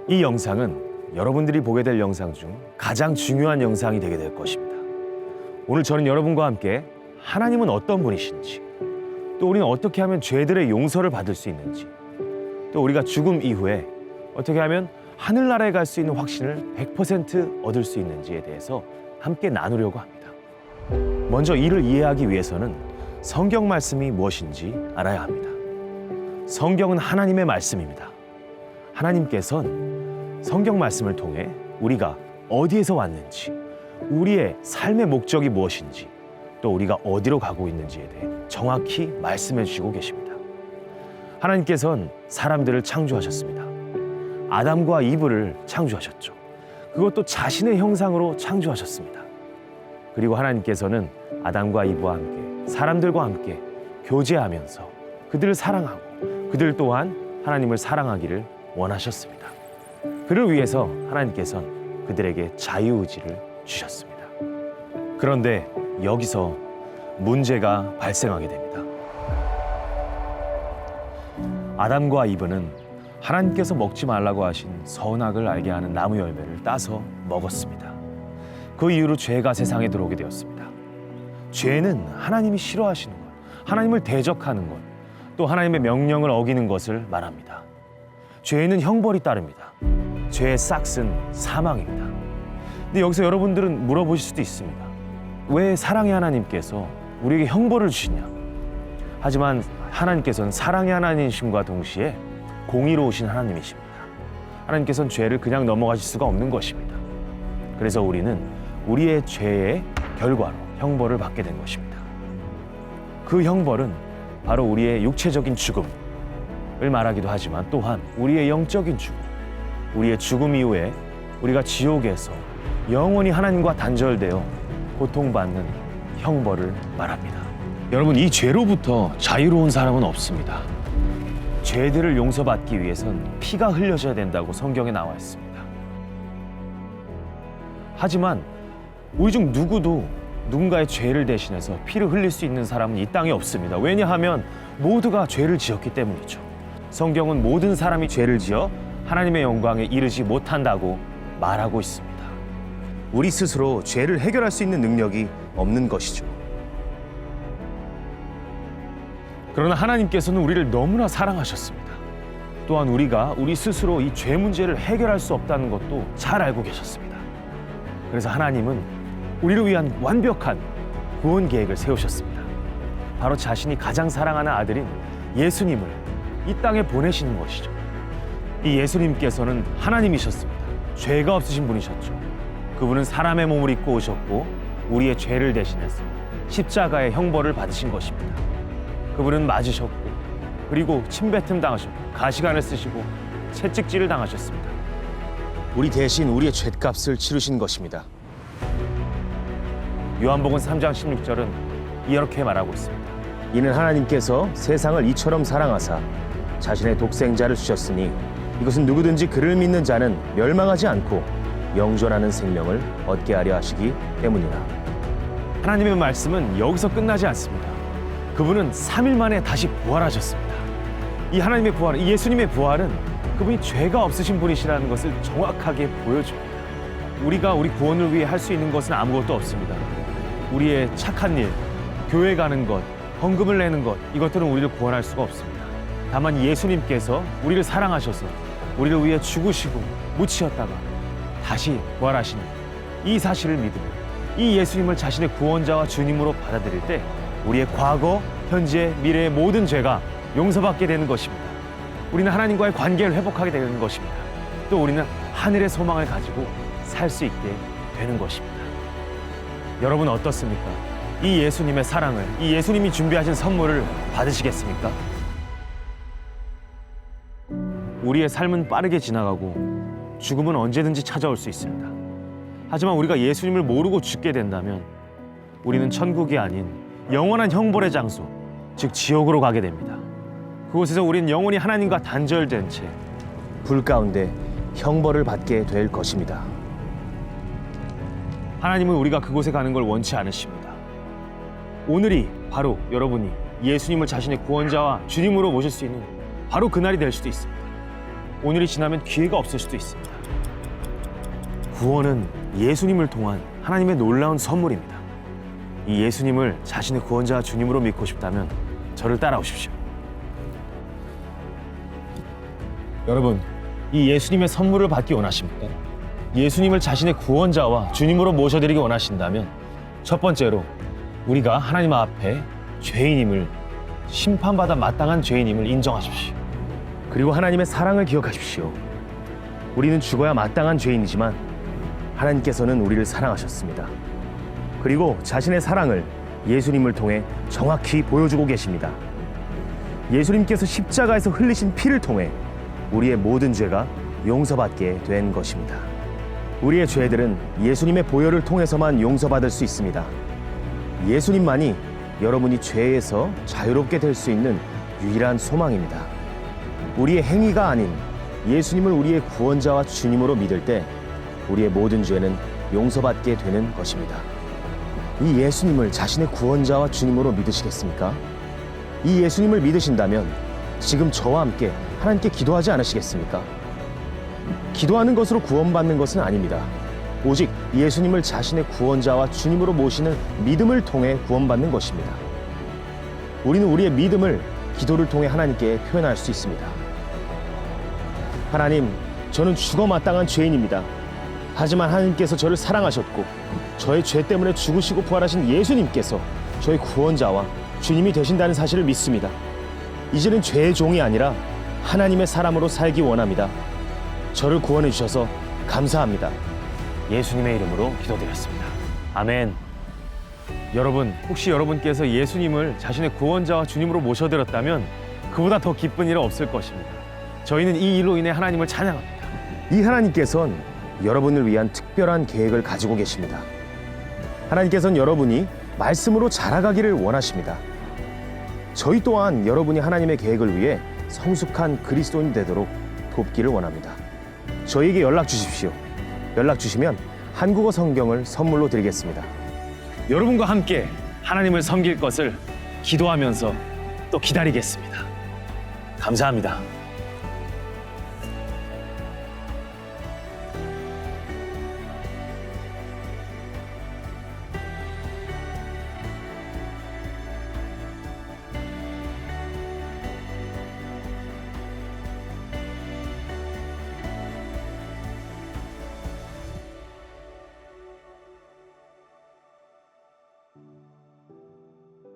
이 영상은 여러분들이 보게 될 영상 중 가장 중요한 영상이 되게 될 것입니다. 오늘 저는 여러분과 함께 하나님은 어떤 분이신지, 또 우리는 어떻게 하면 죄들의 용서를 받을 수 있는지, 또 우리가 죽음 이후에 어떻게 하면 하늘나라에 갈 수 있는 확신을 100% 얻을 수 있는지에 대해서 함께 나누려고 합니다. 먼저 이를 이해하기 위해서는 성경 말씀이 무엇인지 알아야 합니다. 성경은 하나님의 말씀입니다. 하나님께서는 성경 말씀을 통해 우리가 어디에서 왔는지, 우리의 삶의 목적이 무엇인지, 또 우리가 어디로 가고 있는지에 대해 정확히 말씀해 주시고 계십니다. 하나님께서는 사람들을 창조하셨습니다. 아담과 이브를 창조하셨죠. 그것도 자신의 형상으로 창조하셨습니다. 그리고 하나님께서는 아담과 이브와 함께, 사람들과 함께 교제하면서 그들을 사랑하고 그들 또한 하나님을 사랑하기를 원하셨습니다. 그를 위해서 하나님께서는 그들에게 자유의지를 주셨습니다. 그런데 여기서 문제가 발생하게 됩니다. 아담과 이브는 하나님께서 먹지 말라고 하신 선악을 알게 하는 나무 열매를 따서 먹었습니다. 그 이후로 죄가 세상에 들어오게 되었습니다. 죄는 하나님이 싫어하시는 것, 하나님을 대적하는 것, 또 하나님의 명령을 어기는 것을 말합니다. 죄에는 형벌이 따릅니다. 죄의 싹은 사망입니다. 근데 여기서 여러분들은 물어보실 수도 있습니다. 왜 사랑의 하나님께서 우리에게 형벌을 주시냐? 하지만 하나님께서는 사랑의 하나님이심과 동시에 공의로우신 하나님이십니다. 하나님께서는 죄를 그냥 넘어가실 수가 없는 것입니다. 그래서 우리는 우리의 죄의 결과로 형벌을 받게 된 것입니다. 그 형벌은 바로 우리의 육체적인 죽음을 말하기도 하지만 또한 우리의 영적인 죽음, 우리의 죽음 이후에 우리가 지옥에서 영원히 하나님과 단절되어 고통받는 형벌을 말합니다. 여러분, 이 죄로부터 자유로운 사람은 없습니다. 죄들을 용서받기 위해선 피가 흘려져야 된다고 성경에 나와 있습니다. 하지만 우리 중 누구도 누군가의 죄를 대신해서 피를 흘릴 수 있는 사람은 이 땅에 없습니다. 왜냐하면 모두가 죄를 지었기 때문이죠. 성경은 모든 사람이 죄를 지어 하나님의 영광에 이르지 못한다고 말하고 있습니다. 우리 스스로 죄를 해결할 수 있는 능력이 없는 것이죠. 그러나 하나님께서는 우리를 너무나 사랑하셨습니다. 또한 우리가 우리 스스로 이 죄 문제를 해결할 수 없다는 것도 잘 알고 계셨습니다. 그래서 하나님은 우리를 위한 완벽한 구원 계획을 세우셨습니다. 바로 자신이 가장 사랑하는 아들인 예수님을 이 땅에 보내시는 것이죠. 이 예수님께서는 하나님이셨습니다. 죄가 없으신 분이셨죠. 그분은 사람의 몸을 입고 오셨고 우리의 죄를 대신해서 십자가의 형벌을 받으신 것입니다. 그분은 맞으셨고 그리고 침뱉음 당하셨고 가시관을 쓰시고 채찍질을 당하셨습니다. 우리 대신 우리의 죗값을 치르신 것입니다. 요한복음 3장 16절은 이렇게 말하고 있습니다. 이는 하나님께서 세상을 이처럼 사랑하사 자신의 독생자를 주셨으니 이것은 누구든지 그를 믿는 자는 멸망하지 않고 영존하는 생명을 얻게 하려 하시기 때문이라. 하나님의 말씀은 여기서 끝나지 않습니다. 그분은 3일 만에 다시 부활하셨습니다. 이 하나님의 부활, 이 예수님의 부활은 그분이 죄가 없으신 분이시라는 것을 정확하게 보여줍니다. 우리가 우리 구원을 위해 할 수 있는 것은 아무것도 없습니다. 우리의 착한 일, 교회 가는 것, 헌금을 내는 것, 이것들은 우리를 구원할 수가 없습니다. 다만 예수님께서 우리를 사랑하셔서 우리를 위해 죽으시고 묻히셨다가 다시 부활하신 이 사실을 믿으며 이 예수님을 자신의 구원자와 주님으로 받아들일 때 우리의 과거, 현재, 미래의 모든 죄가 용서받게 되는 것입니다. 우리는 하나님과의 관계를 회복하게 되는 것입니다. 또 우리는 하늘의 소망을 가지고 살 수 있게 되는 것입니다. 여러분 어떻습니까? 이 예수님의 사랑을, 이 예수님이 준비하신 선물을 받으시겠습니까? 우리의 삶은 빠르게 지나가고 죽음은 언제든지 찾아올 수 있습니다. 하지만 우리가 예수님을 모르고 죽게 된다면 우리는 천국이 아닌 영원한 형벌의 장소, 즉 지옥으로 가게 됩니다. 그곳에서 우리는 영원히 하나님과 단절된 채 불 가운데 형벌을 받게 될 것입니다. 하나님은 우리가 그곳에 가는 걸 원치 않으십니다. 오늘이 바로 여러분이 예수님을 자신의 구원자와 주님으로 모실 수 있는 바로 그날이 될 수도 있습니다. 오늘이 지나면 기회가 없을 수도 있습니다. 구원은 예수님을 통한 하나님의 놀라운 선물입니다. 이 예수님을 자신의 구원자 주님으로 믿고 싶다면 저를 따라오십시오. 여러분, 이 예수님의 선물을 받기 원하십니까? 예수님을 자신의 구원자와 주님으로 모셔드리기 원하신다면 첫 번째로 우리가 하나님 앞에 죄인임을, 심판받아 마땅한 죄인임을 인정하십시오. 그리고 하나님의 사랑을 기억하십시오. 우리는 죽어야 마땅한 죄인이지만 하나님께서는 우리를 사랑하셨습니다. 그리고 자신의 사랑을 예수님을 통해 정확히 보여주고 계십니다. 예수님께서 십자가에서 흘리신 피를 통해 우리의 모든 죄가 용서받게 된 것입니다. 우리의 죄들은 예수님의 보혈을 통해서만 용서받을 수 있습니다. 예수님만이 여러분이 죄에서 자유롭게 될 수 있는 유일한 소망입니다. 우리의 행위가 아닌 예수님을 우리의 구원자와 주님으로 믿을 때 우리의 모든 죄는 용서받게 되는 것입니다. 이 예수님을 자신의 구원자와 주님으로 믿으시겠습니까? 이 예수님을 믿으신다면 지금 저와 함께 하나님께 기도하지 않으시겠습니까? 기도하는 것으로 구원받는 것은 아닙니다. 오직 예수님을 자신의 구원자와 주님으로 모시는 믿음을 통해 구원받는 것입니다. 우리는 우리의 믿음을 기도를 통해 하나님께 표현할 수 있습니다. 하나님, 저는 죽어 마땅한 죄인입니다. 하지만 하나님께서 저를 사랑하셨고 저의 죄 때문에 죽으시고 부활하신 예수님께서 저의 구원자와 주님이 되신다는 사실을 믿습니다. 이제는 죄의 종이 아니라 하나님의 사람으로 살기 원합니다. 저를 구원해 주셔서 감사합니다. 예수님의 이름으로 기도드렸습니다. 아멘. 여러분, 혹시 여러분께서 예수님을 자신의 구원자와 주님으로 모셔드렸다면 그보다 더 기쁜 일은 없을 것입니다. 저희는 이 일로 인해 하나님을 찬양합니다. 이 하나님께서는 여러분을 위한 특별한 계획을 가지고 계십니다. 하나님께서는 여러분이 말씀으로 자라가기를 원하십니다. 저희 또한 여러분이 하나님의 계획을 위해 성숙한 그리스도인이 되도록 돕기를 원합니다. 저희에게 연락 주십시오. 연락 주시면 한국어 성경을 선물로 드리겠습니다. 여러분과 함께 하나님을 섬길 것을 기도하면서 또 기다리겠습니다. 감사합니다.